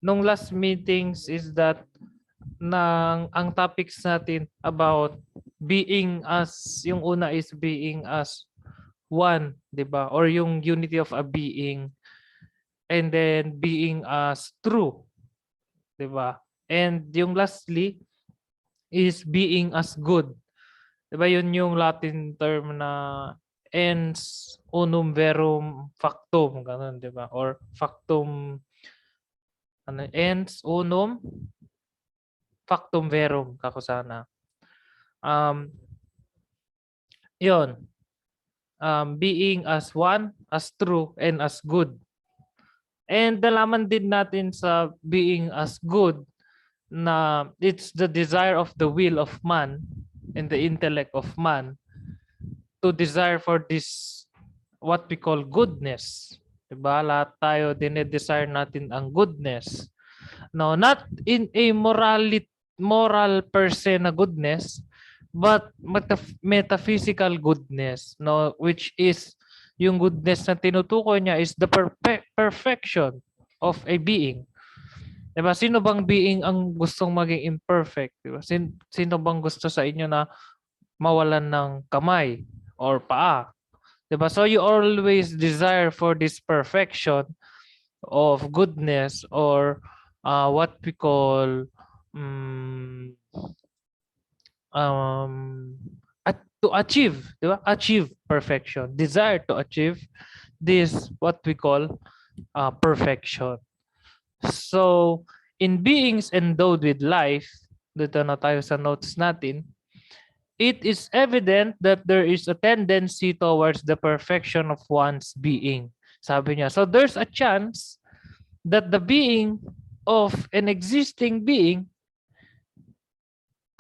nung last meetings is that ang topics natin about being as, yung una is being as one, 'di ba? Or yung unity of a being, and then being as true, 'di ba? And yung lastly is being as good. 'Di ba yun yung Latin term na ens unum verum factum, ganun, 'di ba? Or factum, ano, ens unum factum verum kako sana. Um, yun. Being as one, as true, and as good. And nalaman din natin sa being as good na it's the desire of the will of man and the intellect of man to desire for this what we call goodness. Diba? Lahat tayo dinedesire natin ang goodness. No, not in a moral per se na goodness, but metaphysical goodness, no, which is yung goodness na tinutukoy niya is the perfection of a being. Diba? Sino bang being ang gustong maging imperfect? Diba? Sino bang gusto sa inyo na mawalan ng kamay or paa? Diba? So you always desire for this perfection of goodness, or what we call um, to achieve, di ba? Achieve perfection. Desire to achieve this what we call perfection. So, in beings endowed with life, dito na tayo sa notes natin, it is evident that there is a tendency towards the perfection of one's being. Sabi niya, so there's a chance that the being of an existing being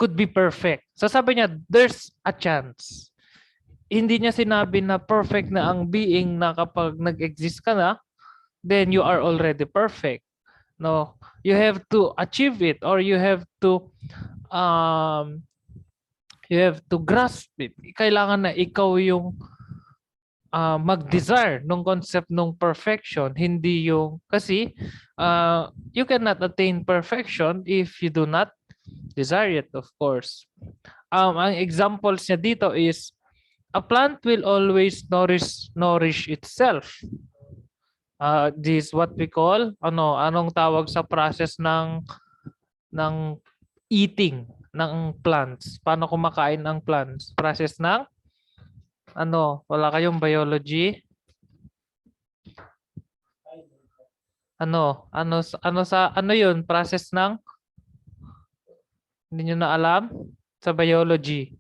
could be perfect. So sabi niya, there's a chance. Hindi niya sinabi na perfect na ang being na kapag nag-exist ka na, then you are already perfect. No, you have to achieve it, or you have to grasp it. Kailangan na ikaw yung mag-desire nung concept nung perfection, hindi yung, kasi you cannot attain perfection if you do not desire it, of course. Ang examples niya dito is a plant will always nourish itself. This what we call, anong tawag sa process ng eating ng plants? Paano kumakain ang plants? Process ng wala kayong biology? Ano yun? Process ng, hindi nyo na alam? Sa biology.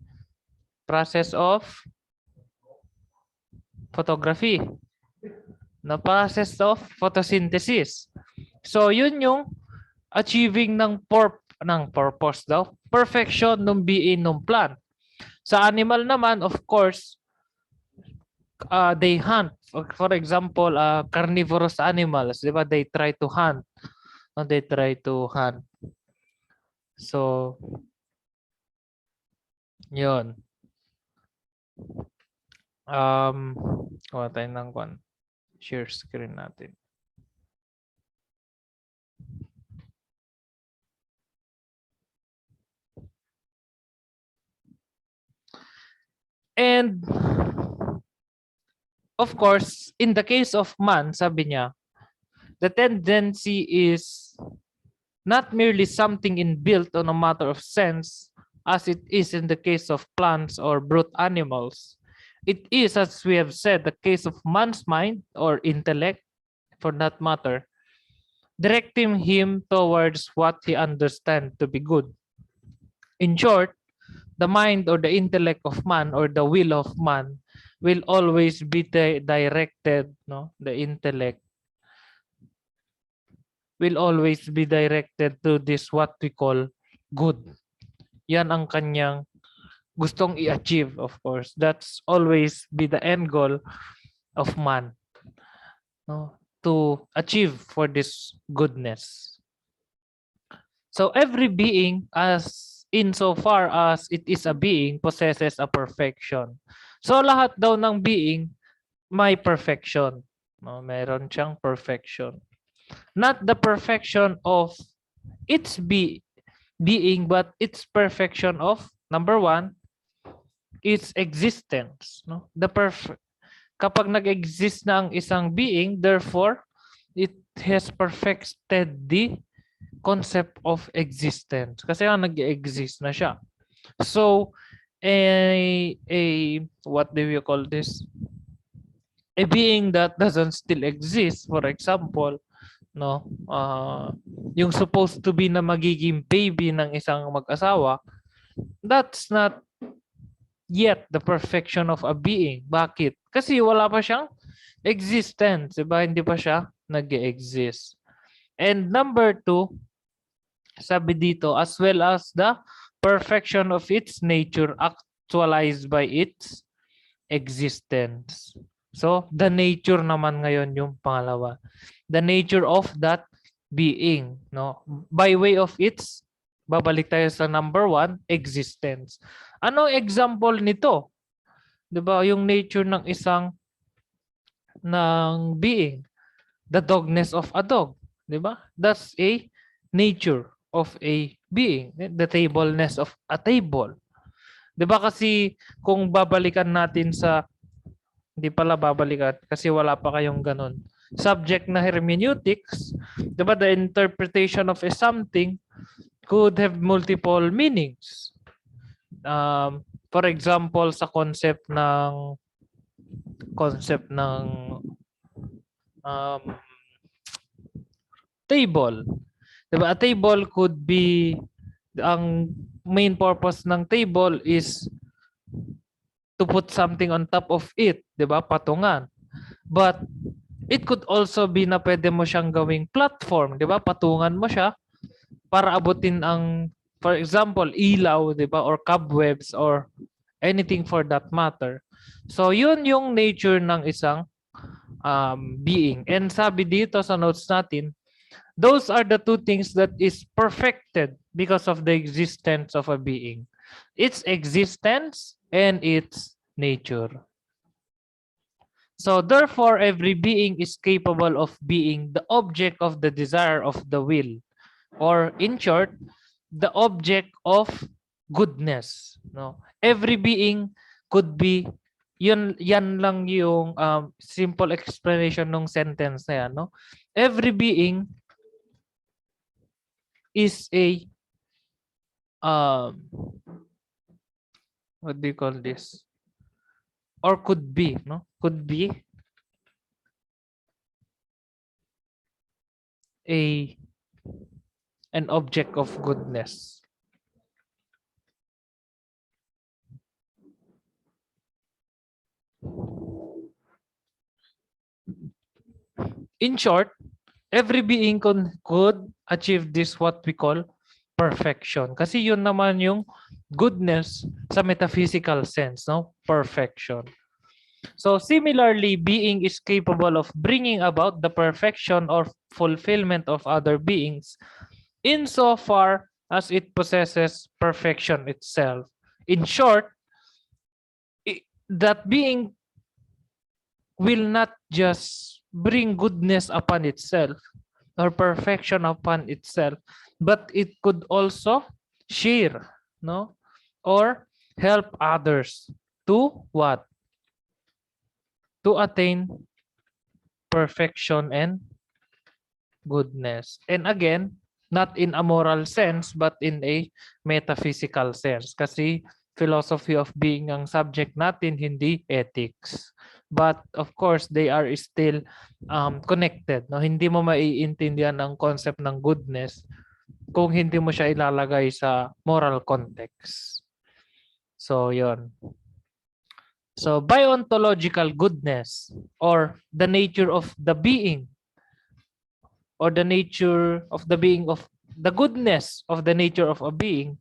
Process of photography. No, process of photosynthesis. So, yun yung achieving ng purpose daw. Perfection ng being ng plant. Sa animal naman, of course, they hunt. For example, carnivorous animals, di ba? They try to hunt. They try to hunt. So, yun. Kuha tayo ng share screen natin. And of course, in the case of man, sabi niya, the tendency is not merely something inbuilt on a matter of sense, as it is in the case of plants or brute animals. It is, as we have said, the case of man's mind or intellect, for that matter, directing him towards what he understands to be good. In short, the mind or the intellect of man or the will of man will always be directed, no? The intellect will always be directed to this what we call good. Yan ang kanyang gustong i-achieve, of course. That's always be the end goal of man, no? To achieve for this goodness. So every being, as insofar as it is a being, possesses a perfection. So lahat daw ng being may perfection. No, meron siyang perfection. not the perfection of its being, but its perfection of number one, its existence. No, kapag nag-exist na ang isang being, therefore it has perfected the concept of existence kasi nga nag-exist na siya. So a what do you call this, a being that doesn't still exist, for example, no, yung supposed to be na magiging baby ng isang mag-asawa, that's not yet the perfection of a being. Bakit? Kasi wala pa siyang existence, diba? Hindi pa siya nag-exist. And number two, sabi dito, as well as the perfection of its nature actualized by its existence. So, the nature naman ngayon yung pangalawa. The nature of that being, no? By way of its, babalik tayo sa number one, existence. Ano example nito? 'Di ba? Yung nature ng isang being, the dogness of a dog, 'di ba? That's a nature of a being, the tableness of a table. 'Di ba kasi kung babalikan natin sa hindi pala babalikan kasi wala pa kayong ganun. Subject na hermeneutics, 'di ba? The interpretation of a something could have multiple meanings. For example, sa concept ng um, table. Diba? A table could be, ang main purpose ng table is to put something on top of it, 'di ba? Patungan. But it could also be na pwede mo siyang gawing platform, 'di ba? Patungan mo siya para abutin ang, for example, ilaw, 'di ba? Or cobwebs or anything for that matter. So, yun yung nature ng isang being. And sabi dito sa notes natin, those are the two things that is perfected because of the existence of a being. Its existence and its nature. So therefore, every being is capable of being the object of the desire of the will. Or in short, the object of goodness. No? Every being could be, yan lang yung simple explanation ng sentence na yan. No? Every being is a what do you call this? Or could be, no? Could be an object of goodness. In short, every being could achieve this what we call perfection. Kasi yun naman yung goodness sa metaphysical sense, no? Perfection. So similarly, being is capable of bringing about the perfection or fulfillment of other beings insofar as it possesses perfection itself. In short, that being will not just bring goodness upon itself or perfection upon itself, but it could also share, no, or help others to what? To attain perfection and goodness. And again, not in a moral sense, but in a metaphysical sense. Kasi philosophy of being ang subject natin, hindi ethics. But of course, they are still connected. No? Hindi mo maiintindihan ang concept ng goodness kung hindi mo siya ilalagay sa moral context. So, yon. So, by ontological goodness or the nature of the being or the nature of the being of the goodness of the nature of a being,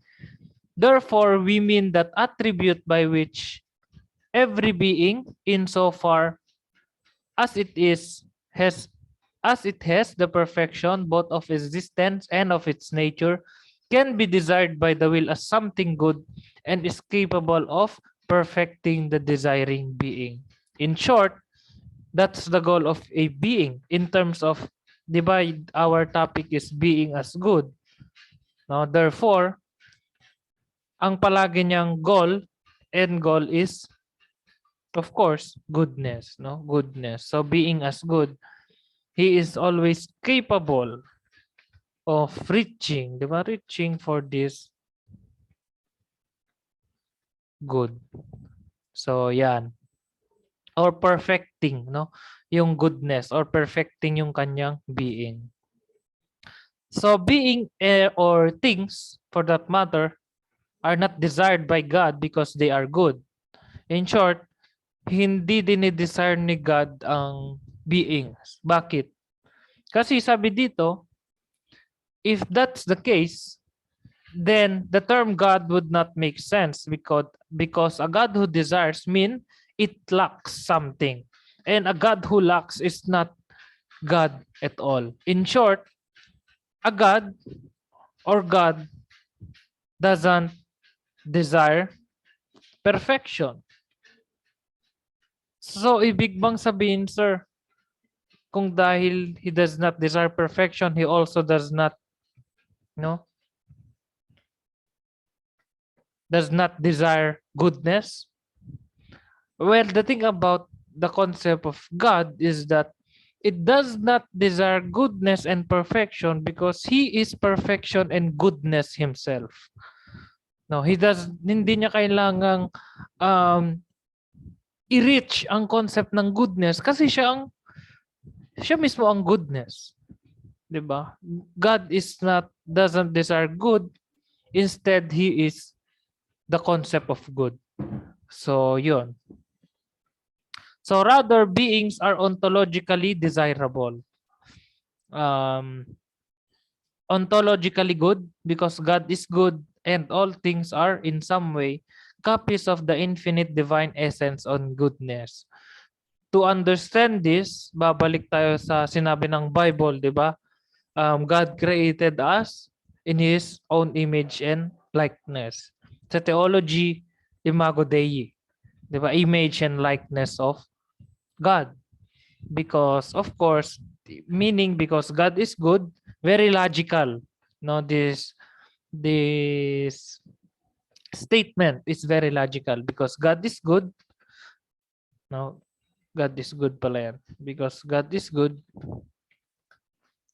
therefore, we mean that attribute by which every being, insofar as it has the perfection both of existence and of its nature, can be desired by the will as something good and is capable of perfecting the desiring being. In short, that's the goal of a being in terms of 'di ba, our topic is being as good. No, therefore, ang palagi niyang end goal is of course goodness, no? Goodness. So being as good, he is always capable of reaching, 'di ba? Reaching for this good. So yan. Or perfecting, no? Yung goodness or perfecting yung kanyang being. So being or things for that matter are not desired by God because they are good. In short, hindi dinidesire ni God ang beings. Bakit? Kasi sabi dito, if that's the case, then the term God would not make sense because a God who desires mean it lacks something. And a God who lacks is not God at all. In short, a God or God doesn't desire perfection. So, ibig bang sabihin, sir, kung dahil he does not desire perfection, he also no, does not desire goodness? Well, the thing about the concept of God is that it does not desire goodness and perfection because he is perfection and goodness himself. No, hindi niya kailangang um, i-reach ang concept ng goodness kasi siya mismo ang goodness. 'Di ba? God doesn't desire good, instead he is the concept of good. So, yun. So rather, beings are ontologically desirable. Ontologically good because God is good and all things are in some way copies of the infinite divine essence on goodness. To understand this, babalik tayo sa sinabi ng Bible, di ba? God created us in His own image and likeness. Sa theology, Imago Dei, di ba? Image and likeness of God. Because, of course, meaning because God is good, very logical. No, this statement is very logical because God is good. No, God is good pala yan. Because God is good.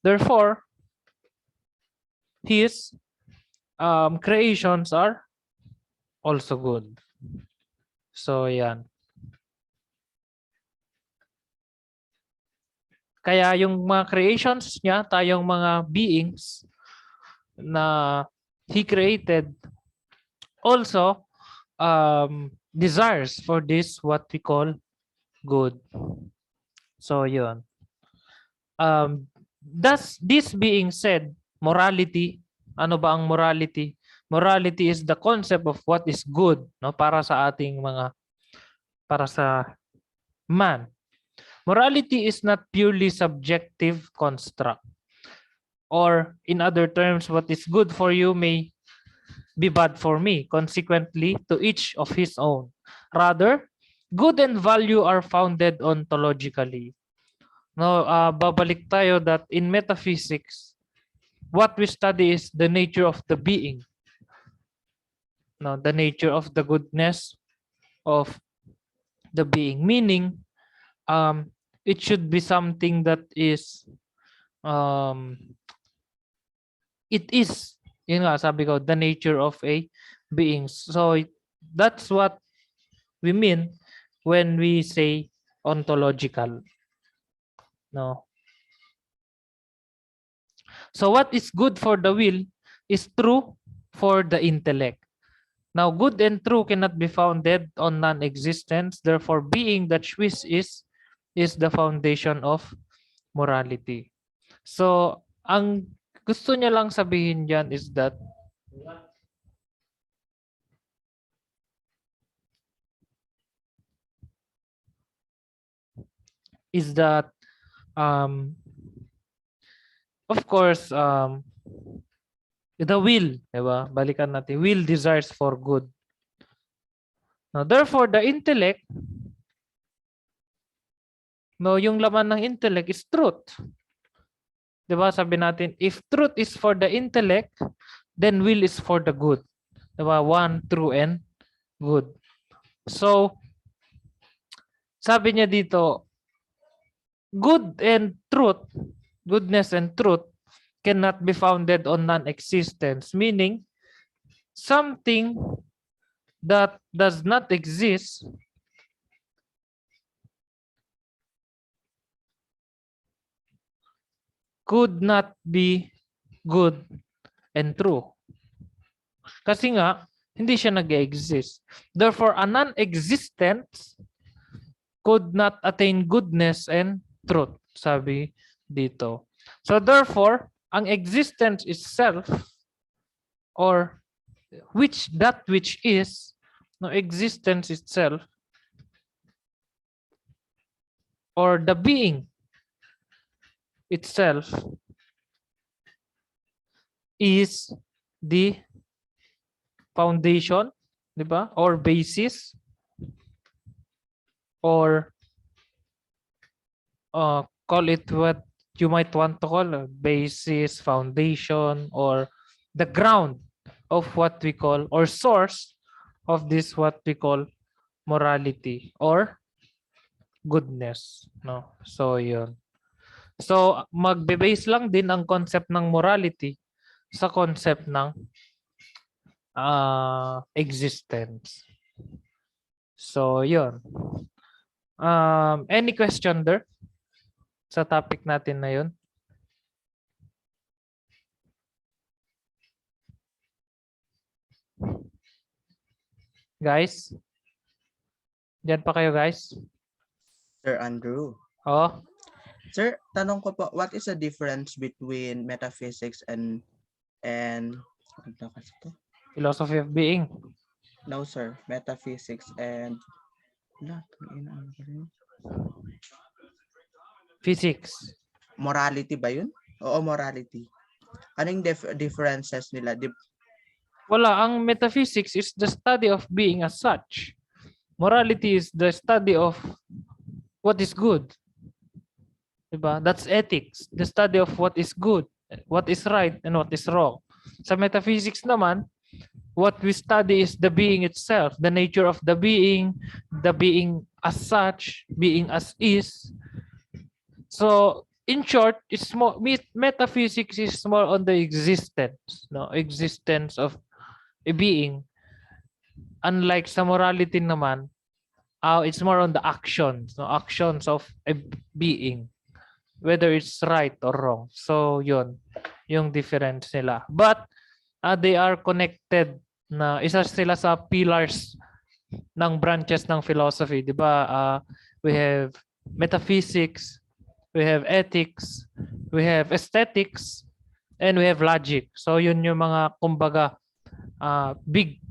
Therefore, His creations are also good. So, yan. Kaya yung mga creations niya, tayong mga beings na He created also desires for this what we call good. So, yun. Thus, this being said, morality, ano ba ang morality? Morality is the concept of what is good, no, para sa man. Morality is not purely subjective construct. Or in other terms, what is good for you may be bad for me. Consequently, to each of his own. Rather, good and value are founded ontologically. No, babalik tayo that in metaphysics, what we study is the nature of the being. No, the nature of the goodness of the being. Meaning, it should be something that is, it is, yun nga, sabi ko, the nature of a being. So, that's what we mean when we say ontological. No. So what is good for the will is true for the intellect. Now, good and true cannot be founded on non-existence. Therefore, being that which is the foundation of morality. So, ang gusto niya lang sabihin diyan is that of course, the will, diba? Balikan natin. Will desires for good. Now, therefore, the intellect, no, yung laman ng intellect is truth. Diba? Sabi natin, if truth is for the intellect, then will is for the good. Diba? One, true, and good. So, sabi niya dito, good and truth, goodness and truth cannot be founded on non-existence, meaning something that does not exist could not be good and true. Kasi nga, hindi siya nag-exist. Therefore, a non-existence could not attain goodness and truth, sabi dito. So therefore, ang existence itself, or that which is, no, existence itself, or the being itself, is the foundation, di ba? Or basis, or call it what you might want to call a basis, foundation, or the ground of what we call, or source of this what we call morality or goodness, no? So yun. So magbe-base lang din ang concept ng morality sa concept ng existence. So yun. Any question there sa topic natin na yun? Guys? Diyan pa kayo, guys? Sir Andrew. Oh, Sir, tanong ko po, what is the difference between metaphysics and ano kasi to? philosophy of being. No, sir. Metaphysics and ano ba yun? Physics. Morality ba yun? Oo, morality. Anong differences nila? Wala, ang metaphysics is the study of being as such. Morality is the study of what is good. Diba? That's ethics, the study of what is good, what is right, and what is wrong. Sa metaphysics naman, what we study is the being itself, the nature of the being as such, being as is. So, in short, it's more, metaphysics is more on the existence, no, existence of a being. Unlike sa morality naman, it's more on the actions, no, actions of a being, whether it's right or wrong. So, yun, yung difference nila. But, they are connected, na isa sila sa pillars ng branches ng philosophy, di ba? We have metaphysics, we have ethics, we have aesthetics, and we have logic. So yun yung mga kumbaga big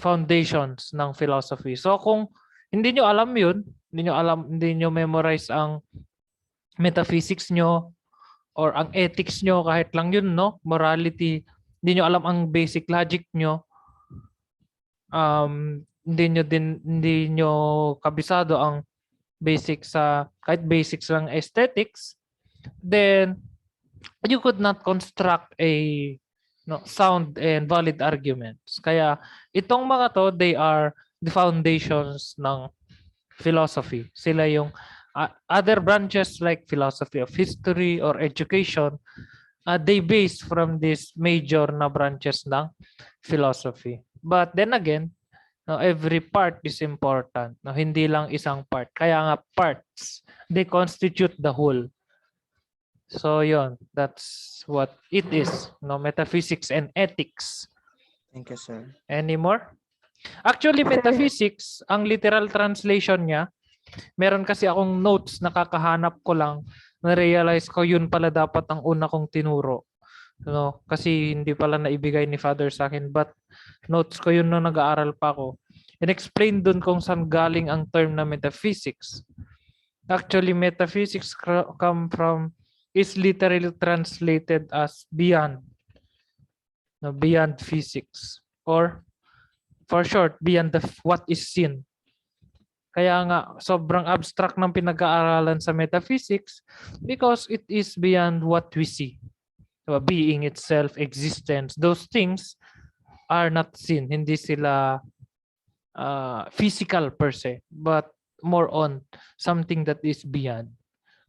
foundations ng philosophy. So kung hindi nyo alam yun, hindi nyo memorize ang metaphysics nyo or ang ethics nyo, kahit lang yun, no? Morality, hindi nyo alam ang basic logic nyo, hindi nyo kabisado ang basics sa kahit basics lang aesthetics, then you could not construct a sound and valid arguments. Kaya itong mga to, they are the foundations ng philosophy. Sila yung other branches like philosophy of history or education, they base from these major na branches ng philosophy. But then again, every part is important. Hindi lang isang part. Kaya nga parts, they constitute the whole. So yon, that's what it is. Metaphysics and ethics. Thank you, sir. Any more? Actually, metaphysics, ang literal translation niya, meron kasi akong notes na kakahanap ko lang, na-realize ko yun pala dapat ang una kong tinuro. Kasi hindi pala naibigay ni Father sa akin, but notes ko yun nung nag-aaral pa ako. And explain dun kung saan galing ang term na metaphysics. Actually, metaphysics is literally translated as beyond. Beyond physics. Or, for short, beyond what is seen. Kaya nga sobrang abstract ng pinag-aaralan sa metaphysics because it is beyond what we see. Diba? Being itself, existence, those things are not seen. Hindi sila physical per se, but more on something that is beyond.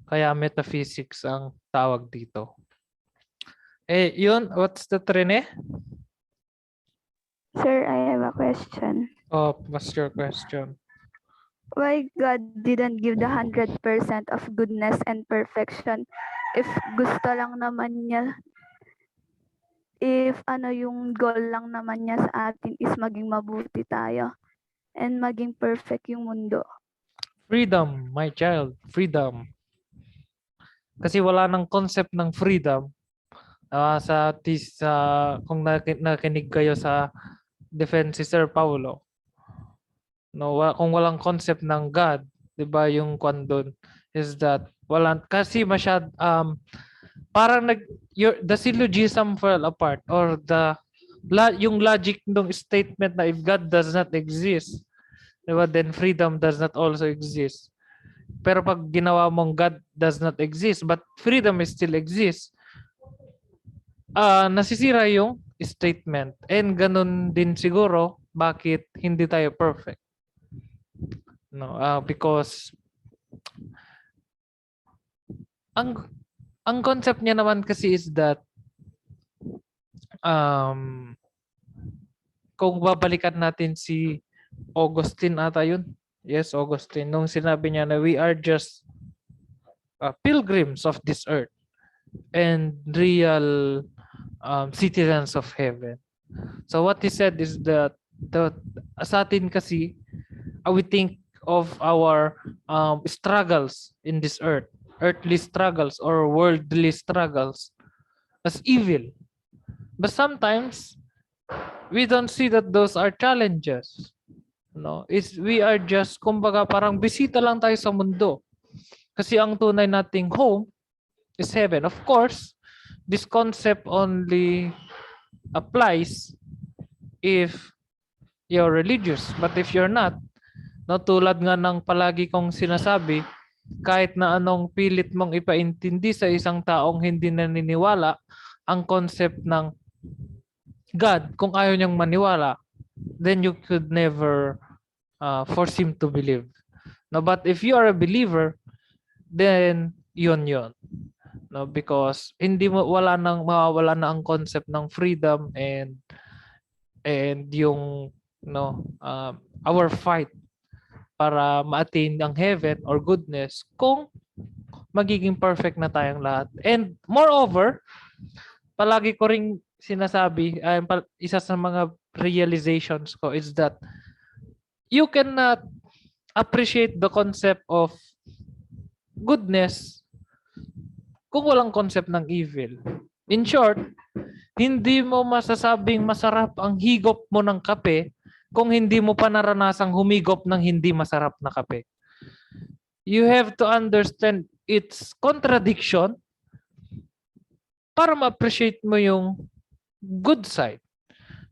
Kaya metaphysics ang tawag dito. Yun, what's the Rene? Sir, I have a question. Oh, what's your question? Why God didn't give the 100% of goodness and perfection if gusto lang naman niya, if yung goal lang naman niya sa atin is maging mabuti tayo and maging perfect yung mundo? Freedom, my child, freedom. Kasi wala nang concept ng freedom. Kung nakinig kayo sa defense si Sir Paulo, no, kung walang concept ng God, 'di ba, yung kwan doon is that kasi parang the syllogism fell apart, or yung logic ng statement na if God does not exist, 'di ba, then freedom does not also exist. Pero pag ginawa mong God does not exist but freedom still exists, nasisira yung statement. And ganun din siguro bakit hindi tayo perfect. No, because ang concept niya naman kasi is that kung babalikan natin si Augustine ata yun. Yes, Augustine. Nung sinabi niya na we are just pilgrims of this earth and real citizens of heaven. So what he said is that sa atin kasi, we think of our struggles in this earth, earthly struggles or worldly struggles, as evil. But sometimes we don't see that those are challenges. No, we are just, kumbaga, parang bisita lang tayo sa mundo. Kasi ang tunay nating home is heaven. Of course, this concept only applies if you're religious. But if you're not, no, tulad nga ng palagi kong sinasabi, kahit na anong pilit mong ipaintindi sa isang taong hindi naniniwala ang concept ng God, kung ayaw niyang maniwala, then you could never force him to believe. No, but if you are a believer, then yun. No, because mawawala na ang concept ng freedom and yung our fight para ma-attain ang heaven or goodness kung magiging perfect na tayong lahat. And moreover, palagi ko ring sinasabi, isa sa mga realizations ko is that you cannot appreciate the concept of goodness kung walang concept ng evil. In short, hindi mo masasabing masarap ang higop mo ng kape kung hindi mo pa naranasang humigop ng hindi masarap na kape. You have to understand its contradiction para ma-appreciate mo yung good side.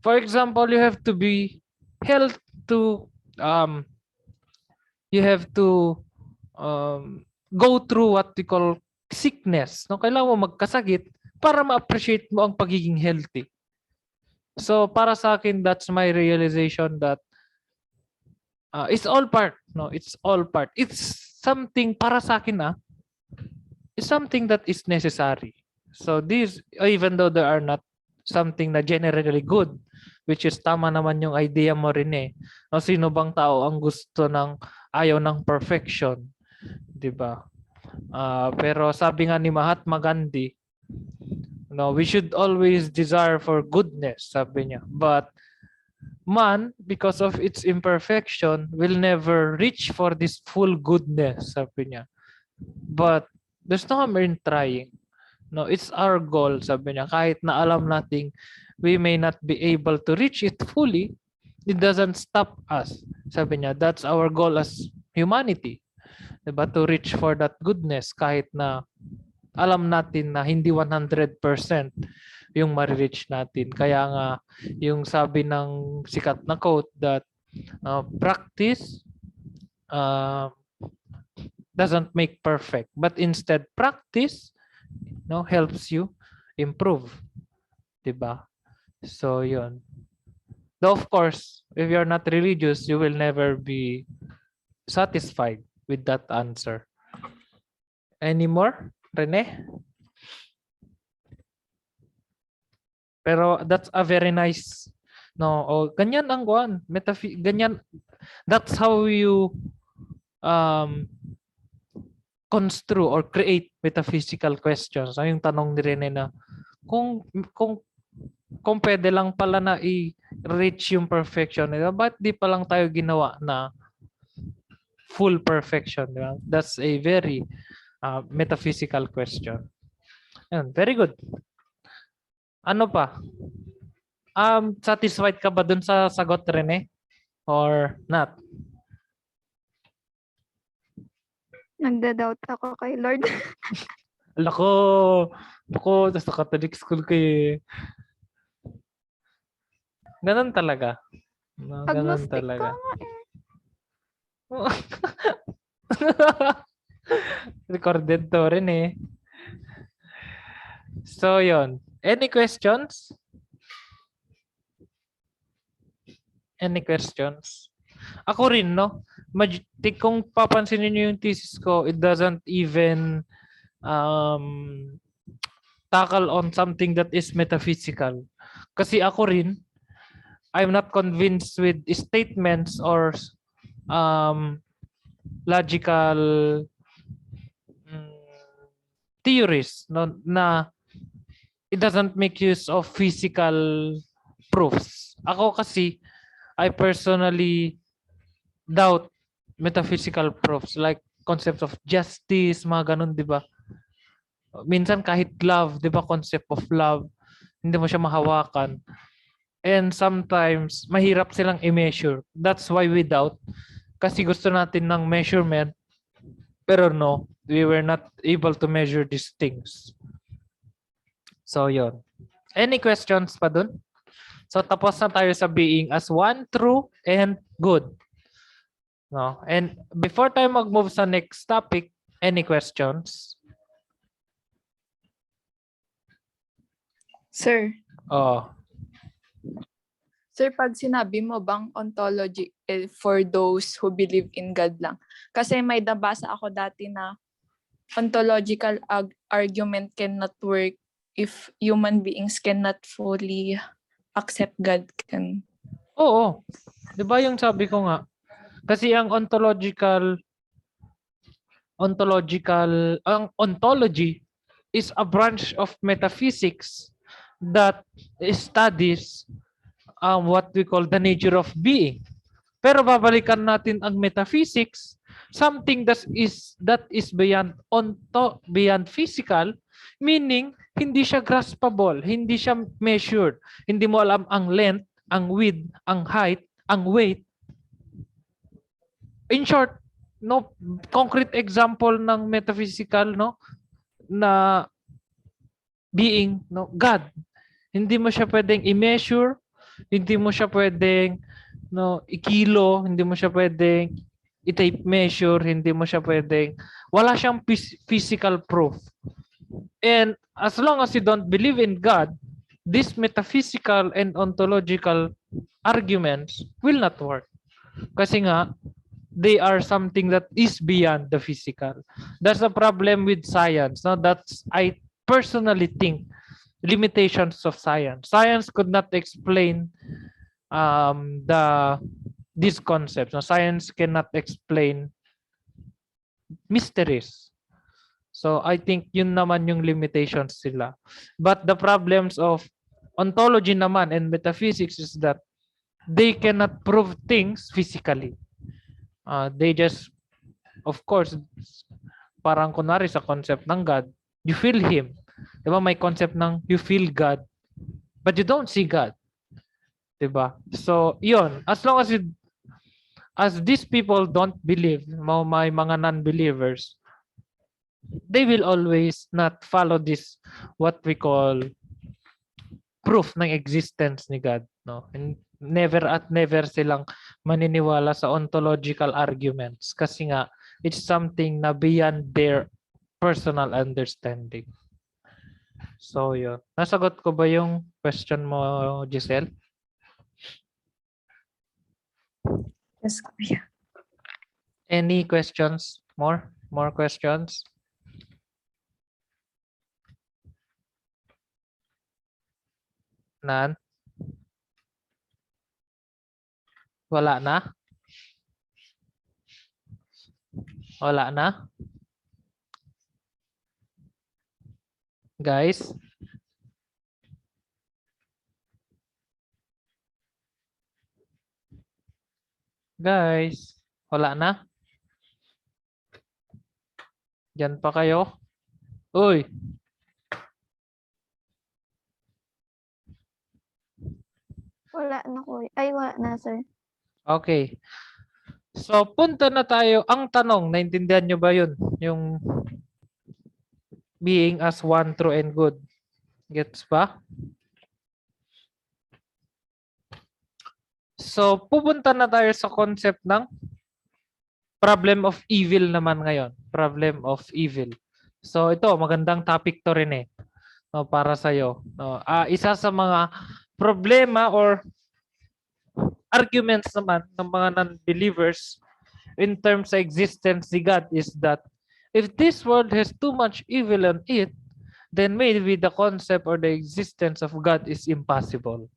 For example, you have to be held to you have to go through what we call sickness. No, kailangan mo magkasakit para ma-appreciate mo ang pagiging healthy. So para sa akin, that's my realization that it's all part. No, it's all part. It's something para sa akin it's something that is necessary. So this, even though there are not something na generally good, which is tama naman yung idea mo rin No, sino bang tao ang gusto ng ayaw ng perfection, 'di ba? Pero sabi nga ni Mahatma Gandhi, no, we should always desire for goodness, sabi niya. But man, because of its imperfection, will never reach for this full goodness, sabi niya. But there's no harm in trying. No, it's our goal, sabi niya. Kahit na alam nating we may not be able to reach it fully, it doesn't stop us. Sabi niya, that's our goal as humanity. Diba? To reach for that goodness kahit na alam natin na hindi 100% yung ma-reach natin. Kaya nga, yung sabi ng sikat na quote that practice uh, doesn't make perfect, but instead practice, helps you improve, 'di ba? So yun. Though of course, if you're not religious, you will never be satisfied with that answer. Any more, Rene? Pero that's a very nice, ganyan ang kuan, ganyan, that's how you um construe or create metaphysical questions. Ay yung tanong ni Rene na kung kung kung pwede lang pala na i-reach yung perfection, ba't di pa lang tayo ginawa na full perfection, di ba? That's a very metaphysical question. Yan, very good. Ano pa? Satisfied ka ba dun sa sagot, Rene? Or not? Nagda-doubt ako kay Lord. Lako, sa Catholic school kayo. Ganun talaga. No, ganun Agnostic ka talaga. nga eh. Recorded to rin eh. So, yon. Any questions? Any questions? Ako rin, no? Kung papansinin niyo yung thesis ko, it doesn't even tackle on something that is metaphysical. Kasi ako rin, I'm not convinced with statements or logical theories, no, na it doesn't make use of physical proofs. Ako kasi, I personally doubt metaphysical proofs like concepts of justice, mga ganun, di ba? Minsan kahit love, di ba, concept of love, hindi mo siya mahawakan. And sometimes, mahirap silang i-measure. That's why we doubt. Kasi gusto natin ng measurement, pero no, we were not able to measure these things. So, yon. Any questions pa dun? So, tapos na tayo sa being as one, true, and good. No? And before tayo mag-move sa next topic, any questions? Sir, Oh, sir, pag sinabi mo bang ontology for those who believe in God lang? Kasi may nabasa ako dati na ontological argument cannot work if human beings cannot fully accept God. oo. 'Di ba yung sabi ko nga? Kasi ang ontology is a branch of metaphysics that studies what we call the nature of being. Pero babalikan natin ang metaphysics, something that is beyond physical, meaning hindi siya graspable, hindi siya measured, hindi mo alam ang length, ang width, ang height, ang weight. In short, no, concrete example ng metaphysical, no, na being, no, God. Hindi mo siya pwedeng i-measure, hindi mo siya pwedeng ikilo, hindi mo siya pwedeng i-tape measure, hindi mo siya pwedeng, wala siyang physical proof. And as long as you don't believe in God, these metaphysical and ontological arguments will not work. Kasi nga, they are something that is beyond the physical. That's the problem with science. No? That's, I personally think, limitations of science. Science could not explain these concepts. No? Science cannot explain mysteries. So I think yun naman yung limitations sila. But the problems of ontology naman and metaphysics is that they cannot prove things physically. They just, of course, parang kunwari sa concept ng God, you feel Him. Diba may concept ng you feel God, but you don't see God. Diba? So, yun. As long as these people don't believe, may mga non-believers, they will always not follow this, what we call, proof ng existence ni God. No? And never at never silang maniniwala sa ontological arguments kasi nga it's something na beyond their personal understanding. So yun. Nasagot ko ba yung question mo, Giselle? Yes, kuya. Any questions? More questions? Nan? Wala na? Wala na? Guys? Guys? Wala na? Diyan pa kayo? Uy! Wala na kuya. Ay, wala na sir. Okay. So, punta na tayo. Ang tanong, naintindihan nyo ba yun? Yung being as one, true, and good. Gets ba? So, pupunta na tayo sa concept ng problem of evil naman ngayon. Problem of evil. So, ito, magandang topic to rin eh. No, para sa'yo. No, isa sa mga problema or arguments naman ng mga non-believers in terms sa existence ni God is that if this world has too much evil in it, then maybe the concept or the existence of God is impossible.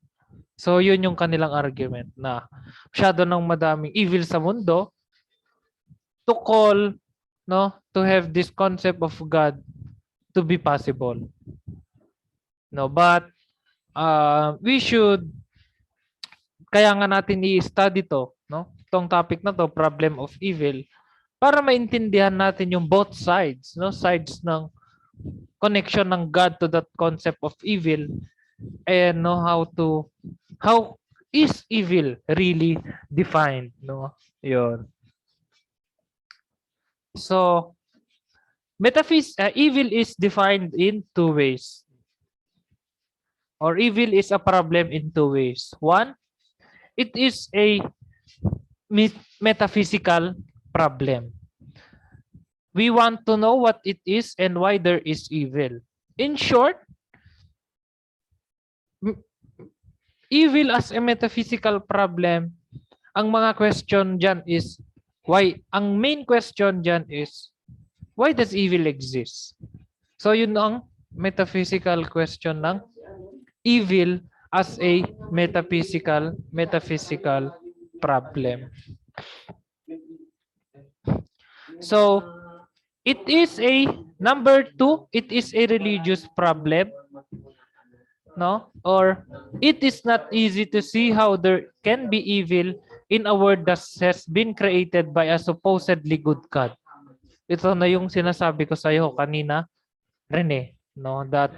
So yun yung kanilang argument na masyado ng madaming evil sa mundo to call, no, to have this concept of God to be possible. No, but we should, kaya nga natin i-study to, no? Itong topic na to, problem of evil, para maintindihan natin yung both sides, no? Sides ng connection ng God to that concept of evil and know how is evil really defined, no? Yun. So, evil is defined in two ways. Or evil is a problem in two ways. One, it is a metaphysical problem. We want to know what it is and why there is evil. In short, evil as a metaphysical problem, ang mga question dyan is, ang main question dyan is, why does evil exist? So yun ang metaphysical question ng evil as a metaphysical problem. So, it is number two, it is a religious problem. No? Or it is not easy to see how there can be evil in a world that has been created by a supposedly good God. Ito na yung sinasabi ko sa iyo kanina, Rene, no? That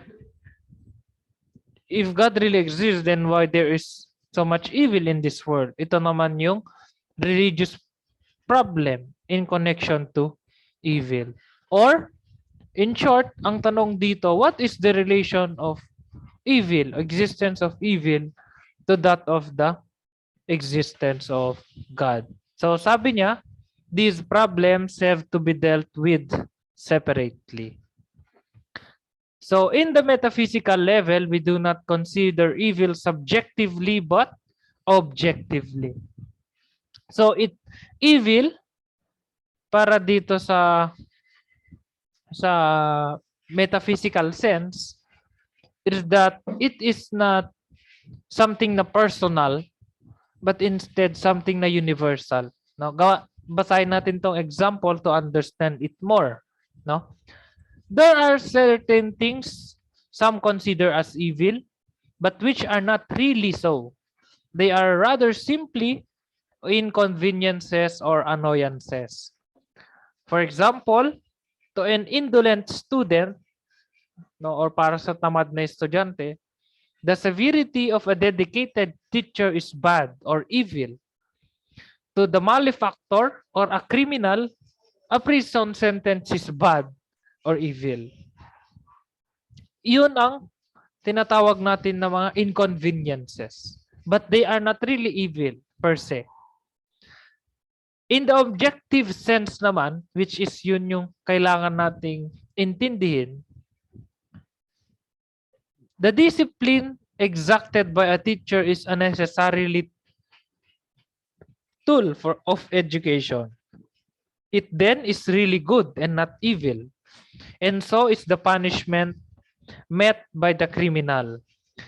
if God really exists, then why there is so much evil in this world? Ito naman yung religious problem in connection to evil. Or, in short, ang tanong dito, what is the relation of evil, existence of evil, to that of the existence of God? So sabi niya, these problems have to be dealt with separately. So in the metaphysical level, we do not consider evil subjectively but objectively. So evil para dito sa metaphysical sense is that it is not something na personal but instead something na universal. No, basahin natin tong example to understand it more, no? There are certain things some consider as evil but which are not really so. They are rather simply inconveniences or annoyances. For example, to an indolent student, no, or para sa tamad na estudyante, the severity of a dedicated teacher is bad or evil. To the malefactor or a criminal, a prison sentence is bad or evil. Yun ang tinatawag natin na mga inconveniences. but they are not really evil per se. In the objective sense naman, which is yun yung kailangan nating intindihin, the discipline exacted by a teacher is a necessarily tool of education. It then is really good and not evil. And so is the punishment met by the criminal.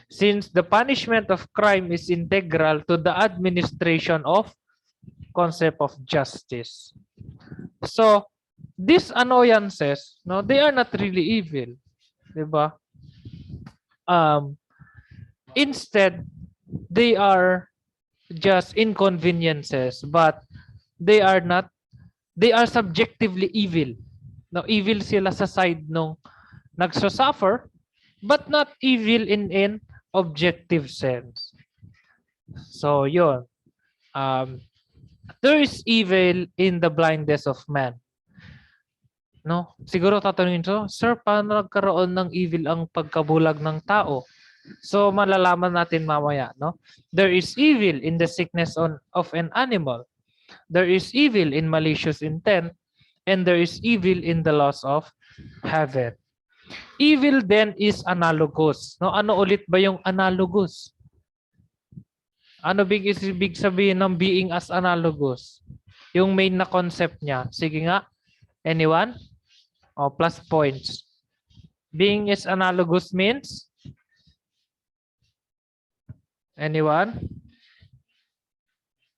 Since the punishment of crime is integral to the administration of concept of justice. So, these annoyances, no, they are not really evil. Diba? Instead, they are just inconveniences, but they are not, they are subjectively evil. No, evil sila sa side nung nagsasuffer, but not evil in objective sense. So, yun. There is evil in the blindness of man. No? Siguro tatanungin so, Sir, paano nagkaroon ng evil ang pagkabulag ng tao? So malalaman natin mamaya, no? There is evil in the sickness of an animal. There is evil in malicious intent, and there is evil in the loss of heaven. Evil then is analogous. No, ano ulit ba yung analogous? Ano big sabihin ng being as analogous? Yung main na concept niya. Sige nga. Anyone? Oh, plus points. Being is analogous means? Anyone?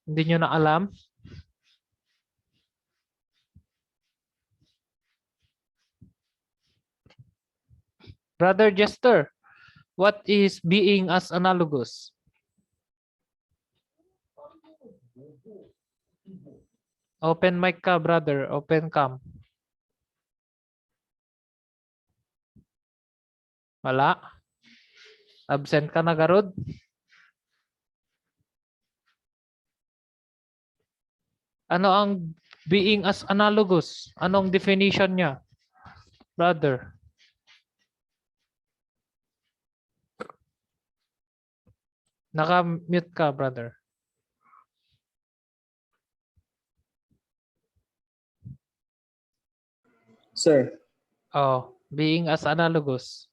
Hindi nyo na alam? Brother Jester, what is being as analogous? Open mic ka, brother. Open cam. Wala? Absent ka na, Garud? Ano ang being as analogous? Anong definition niya? Brother. Naka-mute ka, brother. Sir, Oh, being as analogous.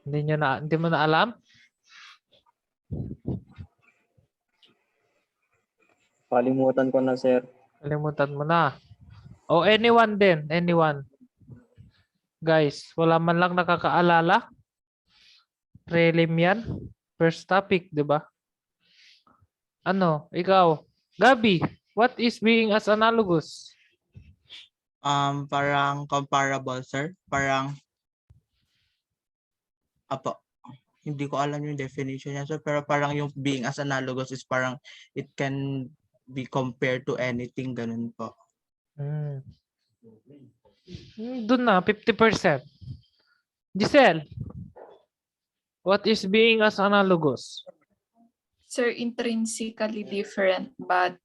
Hindi mo na alam? kalimutan ko na, sir. Kalimutan mo na. O anyone din, anyone. Guys, wala man lang nakakaalala. Prelim yan. First topic, di ba? Ano, ikaw? Gabi, what is being as analogous? Parang comparable, sir. Parang, hindi ko alam yung definition niya, sir. Pero parang yung being as analogous is parang it can be compared to anything, ganun po. Doon na, 50%. Giselle, what is being as analogous? Sir, intrinsically different, but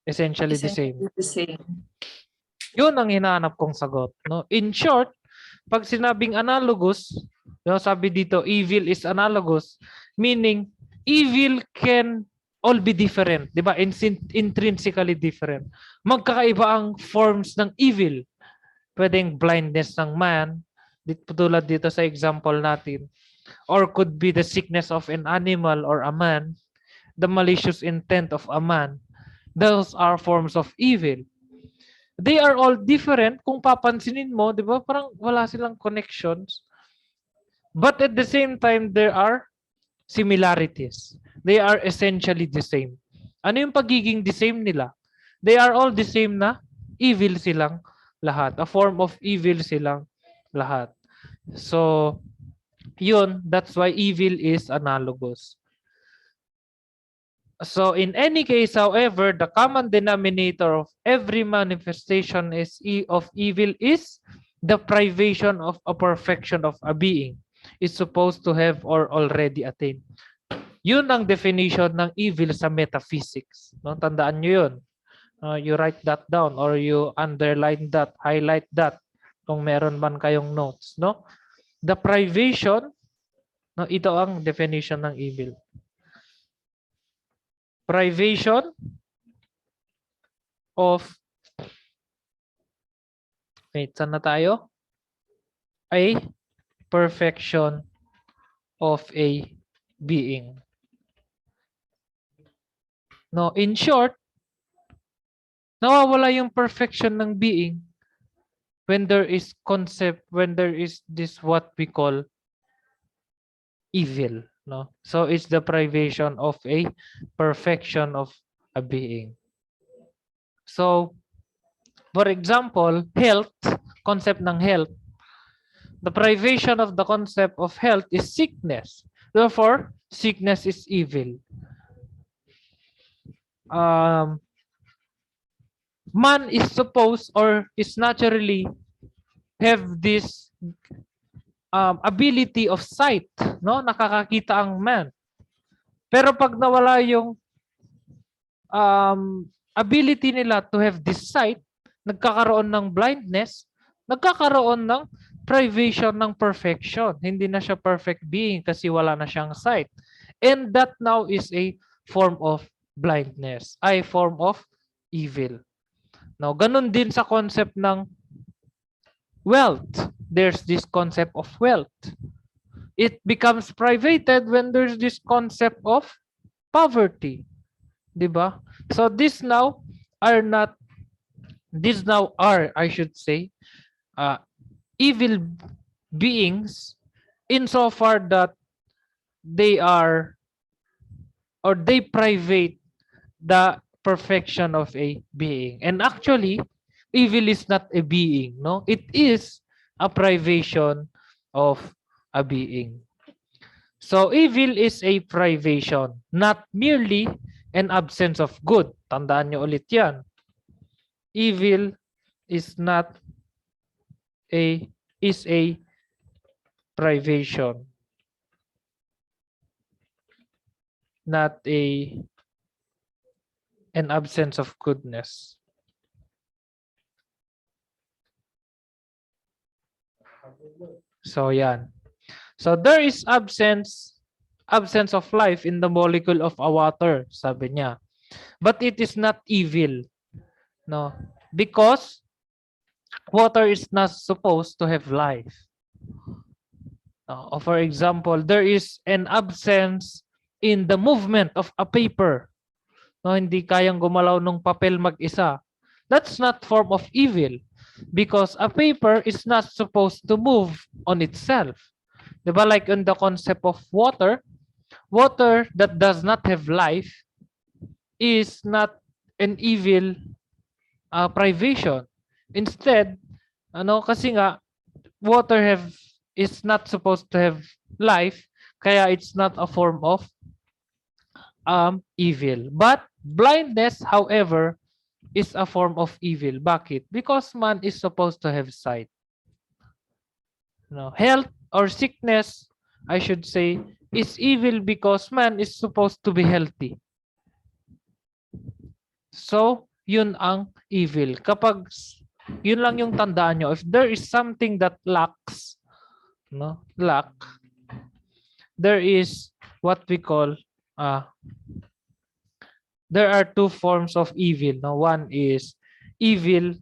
Essentially the same. essentially the same. Yun ang hinahanap kong sagot. No? In short, pag sinabing analogous, no, sabi dito, evil is analogous, meaning evil can all be different. Di ba? Intrinsically different. Magkakaiba ang forms ng evil. Pwedeng blindness ng man, tulad dito sa example natin. Or could be the sickness of an animal or a man, the malicious intent of a man. Those are forms of evil. They are all different. Kung papansinin mo, di ba, parang wala silang connections. But at the same time, there are similarities. They are essentially the same. Ano yung pagiging the same nila? They are all the same na evil silang lahat. A form of evil silang lahat. So, yun, that's why evil is analogous. So in any case, however, the common denominator of every manifestation of evil is the privation of a perfection of a being is supposed to have or already attained. Yun ang definition ng evil sa metaphysics. No? Tandaan nyo yun. You write that down or you underline that, highlight that. Kung meron man kayong notes, no? The privation, no, ito ang definition ng evil. Privation of, wait, saan na tayo? A perfection of a being. No, in short, nawawala yung perfection ng being when there is this what we call evil, no? So it's the privation of a perfection of a being. So for example, health, concept ng health, the privation of the concept of health is sickness. Therefore, sickness is evil. Man is supposed or is naturally have this ability of sight, no? Nakakakita ang man. Pero pag nawala yung ability nila to have this sight, nagkakaroon ng blindness, nagkakaroon ng privation ng perfection. Hindi na siya perfect being kasi wala na siyang sight. And that now is a form of blindness, a form of evil. Now, ganun din sa concept ng wealth. There's this concept of wealth. It becomes privated when there's this concept of poverty. Diba? So these now are, I should say, evil beings insofar that they are or they private the perfection of a being. And actually, evil is not a being, no? It is a privation of a being. So evil is a privation, not merely an absence of good. Tandaan nyo ulit yan. Evil is a privation, not an absence of goodness. So yan. So there is absence of life in the molecule of a water, sabi niya. But it is not evil. No, because water is not supposed to have life. For example, there is an absence in the movement of a paper. No, hindi kayang gumalaw ng papel mag-isa. That's not form of evil because a paper is not supposed to move on itself. Diba? Like in the concept of water that does not have life is not an evil privation. Instead, kasi nga water is not supposed to have life, kaya it's not a form of evil. But blindness, however, is a form of evil. Bakit? Because man is supposed to have sight. Health or sickness, I should say, is evil because man is supposed to be healthy. So, yun ang evil. Kapag yun lang yung tandaan nyo, if there is something that lacks, there is what we call there are two forms of evil. One is evil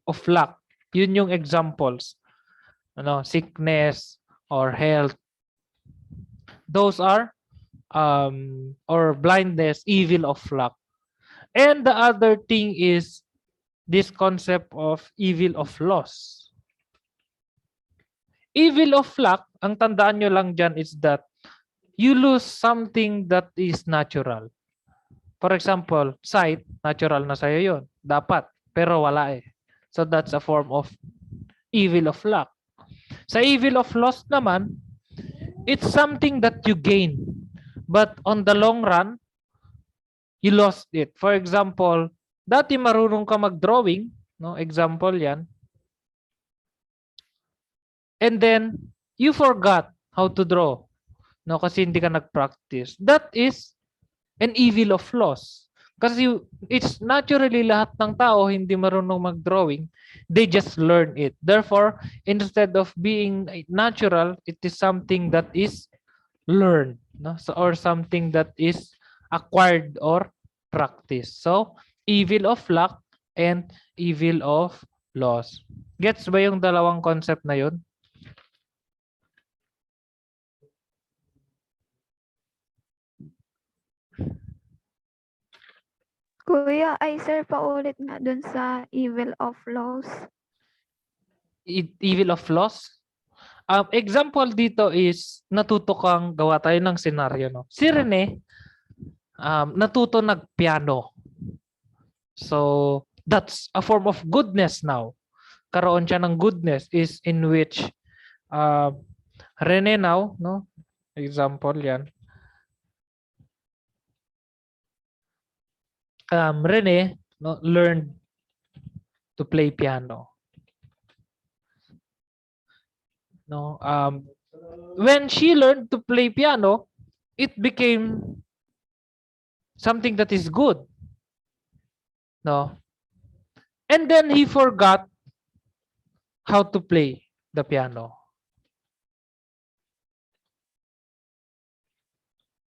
of lack. Yun yung examples. Sickness or health. Those are or blindness, evil of lack. And the other thing is this concept of evil of loss. Evil of lack, ang tandaan nyo lang dyan is that you lose something that is natural. For example, sight, natural na sa'yo yun. Dapat, pero wala eh. So that's a form of evil of lack. Sa evil of loss naman, it's something that you gain. But on the long run, you lost it. For example, dati marunong ka mag-drawing, example yan. And then, you forgot how to draw. Kasi hindi ka nag-practice. That is an evil of loss. Kasi it's naturally lahat ng tao hindi marunong mag-drawing. They just learn it. Therefore, instead of being natural, it is something that is learned, no? So, or something that is acquired or practiced. So, evil of luck and evil of loss. Gets ba yung dalawang concept na yun? Kuya, ay sir, paulit nga dun sa evil of laws. Evil of loss? Example dito is natuto kang gawa tayo ng senaryo, no? Si Rene natuto nagpiano. So that's a form of goodness now. Karoon siya ng goodness is in which Rene now, no? Example yan. Rene no, learned to play piano. No, when she learned to play piano, it became something that is good. No, and then he forgot how to play the piano.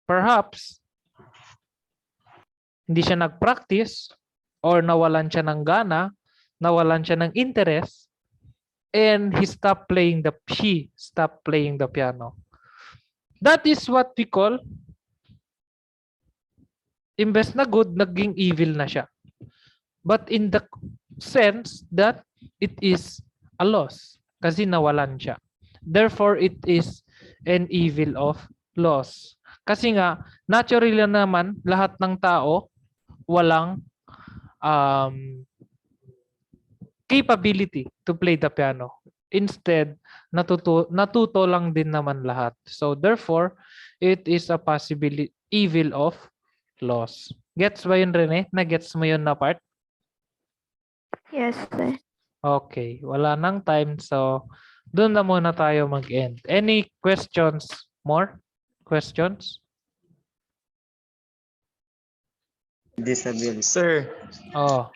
Perhaps hindi siya nag-practice or nawalan siya ng gana, nawalan siya ng interest, and she stopped playing the piano. That is what we call, imbes na good, naging evil na siya. But in the sense that it is a loss kasi nawalan siya. Therefore, it is an evil of loss. Kasi nga, naturally naman, lahat ng tao walang capability to play the piano. Instead, natuto lang din naman lahat. So therefore, it is a possibility evil of loss. Gets ba yun, Rene? Na-gets mo yun na part? Yes, sir. Okay, wala nang time. So doon na muna tayo mag-end. Any questions more? Questions? Disability. Sir, Oh.